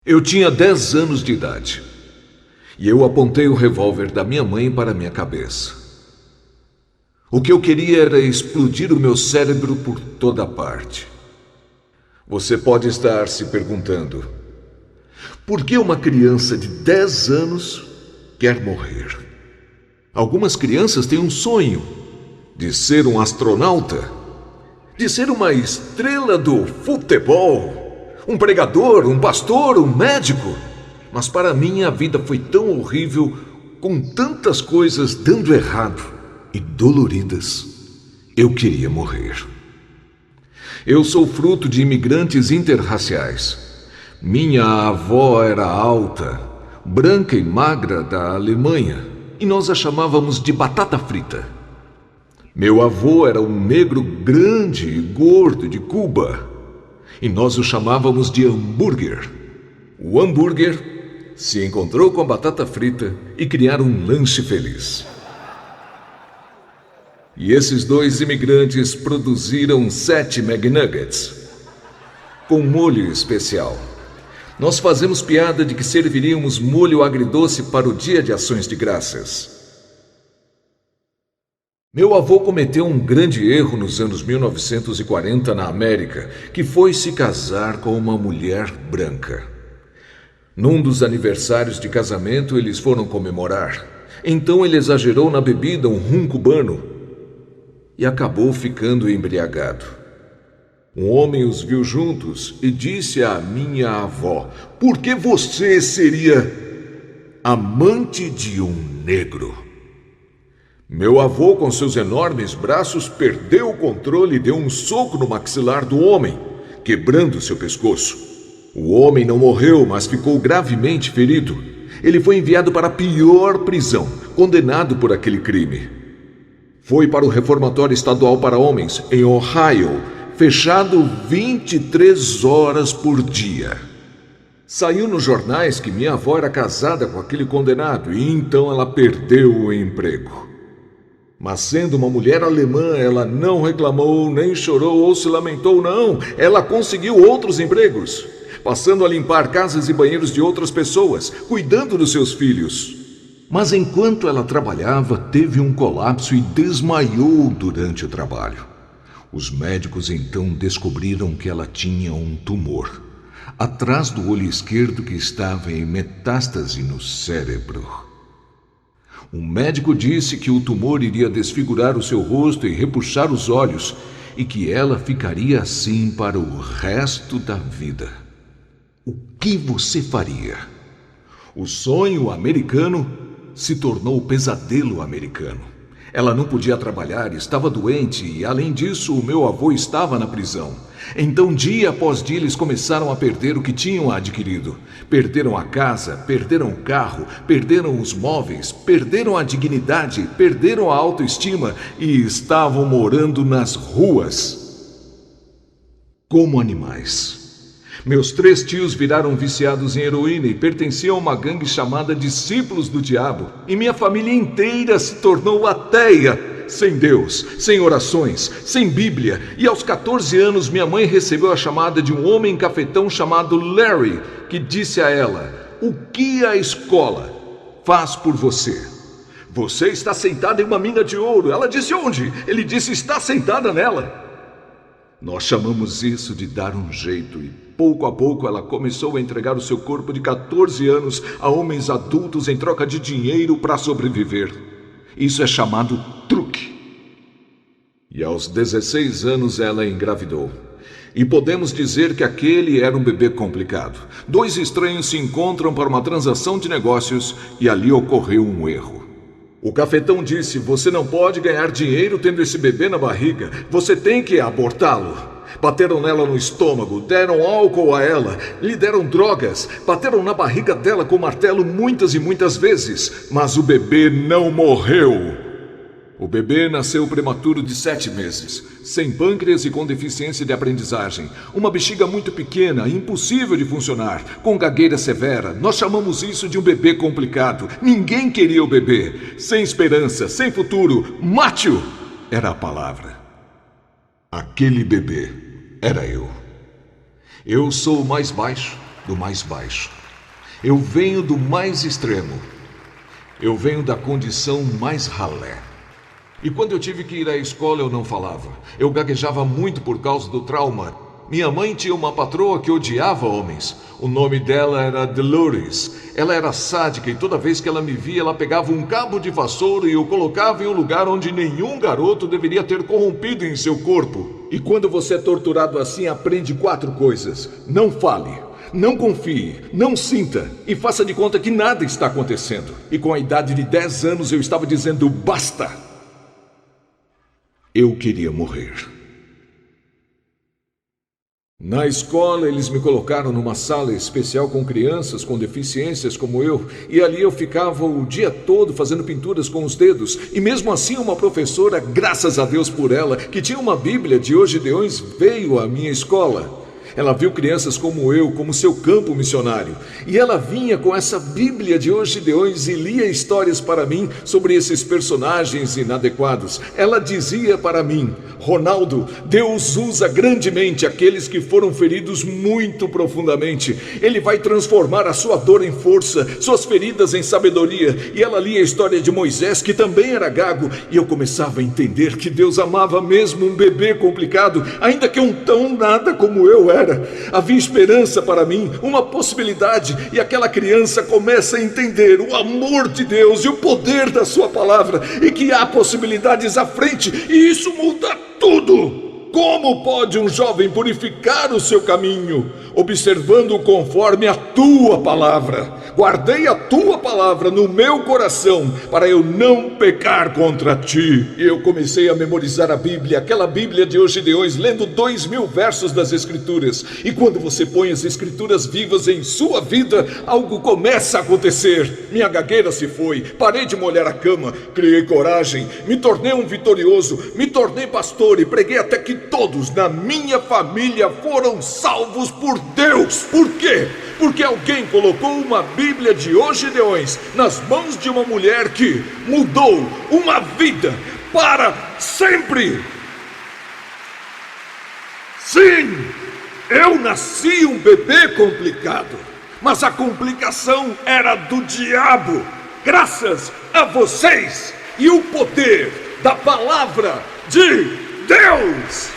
Eu tinha 10 anos de idade e eu apontei o revólver da minha mãe para minha cabeça. O que eu queria era explodir o meu cérebro por toda parte. Você pode estar se perguntando: por que uma criança de 10 anos quer morrer? Algumas crianças têm um sonho de ser um astronauta, de ser uma estrela do futebol, um pregador, um pastor, um médico. Mas para mim a vida foi tão horrível, com tantas coisas dando errado e doloridas. Eu queria morrer. Eu sou fruto de imigrantes interraciais. Minha avó era alta, branca e magra da Alemanha, e nós a chamávamos de batata frita. Meu avô era um negro grande e gordo de Cuba, e nós o chamávamos de hambúrguer. O hambúrguer se encontrou com a batata frita e criaram um lanche feliz. E esses dois imigrantes produziram 7 McNuggets com molho especial. Nós fazemos piada de que serviríamos molho agridoce para o Dia de Ações de Graças. Meu avô cometeu um grande erro nos anos 1940 na América, que foi se casar com uma mulher branca. Num dos aniversários de casamento, eles foram comemorar. Então ele exagerou na bebida, um rum cubano, e acabou ficando embriagado. Um homem os viu juntos e disse à minha avó: por que você seria amante de um negro? Meu avô, com seus enormes braços, perdeu o controle e deu um soco no maxilar do homem, quebrando seu pescoço. O homem não morreu, mas ficou gravemente ferido. Ele foi enviado para a pior prisão, condenado por aquele crime. Foi para o reformatório estadual para homens, em Ohio, fechado 23 horas por dia. Saiu nos jornais que minha avó era casada com aquele condenado e então ela perdeu o emprego. Mas sendo uma mulher alemã, ela não reclamou, nem chorou ou se lamentou, não. Ela conseguiu outros empregos, passando a limpar casas e banheiros de outras pessoas, cuidando dos seus filhos. Mas enquanto ela trabalhava, teve um colapso e desmaiou durante o trabalho. Os médicos então descobriram que ela tinha um tumor atrás do olho esquerdo que estava em metástase no cérebro. O médico disse que o tumor iria desfigurar o seu rosto e repuxar os olhos e que ela ficaria assim para o resto da vida. O que você faria? O sonho americano se tornou o pesadelo americano. Ela não podia trabalhar, estava doente e, além disso, o meu avô estava na prisão. Então, dia após dia, eles começaram a perder o que tinham adquirido. Perderam a casa, perderam o carro, perderam os móveis, perderam a dignidade, perderam a autoestima e estavam morando nas ruas como animais. Meus 3 tios viraram viciados em heroína e pertenciam a uma gangue chamada Discípulos do Diabo. E minha família inteira se tornou ateia, sem Deus, sem orações, sem Bíblia. E aos 14 anos minha mãe recebeu a chamada de um homem cafetão chamado Larry, que disse a ela: o que a escola faz por você? Você está sentada em uma mina de ouro. Ela disse: onde? Ele disse: está sentada nela. Nós chamamos isso de dar um jeito e pouco a pouco ela começou a entregar o seu corpo de 14 anos a homens adultos em troca de dinheiro para sobreviver. Isso é chamado truque. E aos 16 anos ela engravidou. E podemos dizer que aquele era um bebê complicado. 2 estranhos se encontram para uma transação de negócios e ali ocorreu um erro. O cafetão disse: você não pode ganhar dinheiro tendo esse bebê na barriga. Você tem que abortá-lo. Bateram nela no estômago, deram álcool a ela, lhe deram drogas, bateram na barriga dela com martelo muitas e muitas vezes, mas o bebê não morreu. O bebê nasceu prematuro de 7 meses, sem pâncreas e com deficiência de aprendizagem. Uma bexiga muito pequena, impossível de funcionar, com gagueira severa. Nós chamamos isso de um bebê complicado. Ninguém queria o bebê. Sem esperança, sem futuro. Mate-o era a palavra. Aquele bebê era eu. Eu sou o mais baixo, do mais baixo. Eu venho do mais extremo. Eu venho da condição mais ralé. E quando eu tive que ir à escola, eu não falava. Eu gaguejava muito por causa do trauma. Minha mãe tinha uma patroa que odiava homens. O nome dela era Dolores. Ela era sádica e toda vez que ela me via, ela pegava um cabo de vassoura e o colocava em um lugar onde nenhum garoto deveria ter corrompido em seu corpo. E quando você é torturado assim, aprende 4 coisas. Não fale, não confie, não sinta e faça de conta que nada está acontecendo. E com a idade de 10 anos eu estava dizendo basta. Eu queria morrer. Na escola, eles me colocaram numa sala especial com crianças com deficiências como eu, e ali eu ficava o dia todo fazendo pinturas com os dedos. E mesmo assim, uma professora, graças a Deus por ela, que tinha uma Bíblia de Gideões, veio à minha escola. Ela viu crianças como eu, como seu campo missionário. E ela vinha com essa Bíblia de Gideões e lia histórias para mim sobre esses personagens inadequados. Ela dizia para mim: Ronaldo, Deus usa grandemente aqueles que foram feridos muito profundamente. Ele vai transformar a sua dor em força, suas feridas em sabedoria. E ela lia a história de Moisés, que também era gago. E eu começava a entender que Deus amava mesmo um bebê complicado, ainda que um tão nada como eu era. Havia esperança para mim, uma possibilidade, e aquela criança começa a entender o amor de Deus e o poder da sua palavra, e que há possibilidades à frente, e isso muda tudo. Como pode um jovem purificar o seu caminho? Observando conforme a tua palavra. Guardei a tua palavra no meu coração, para eu não pecar contra ti. E eu comecei a memorizar a Bíblia, aquela Bíblia de Gideões, lendo 2000 versos das Escrituras. E quando você põe as Escrituras vivas em sua vida, algo começa a acontecer. Minha gagueira se foi, parei de molhar a cama, criei coragem, me tornei um vitorioso, me tornei pastor e preguei até que todos na minha família foram salvos por Deus. Por quê? Porque alguém colocou uma Bíblia de Gideões nas mãos de uma mulher que mudou uma vida para sempre. Sim, eu nasci um bebê complicado, mas a complicação era do diabo. Graças a vocês e o poder da palavra de Deus.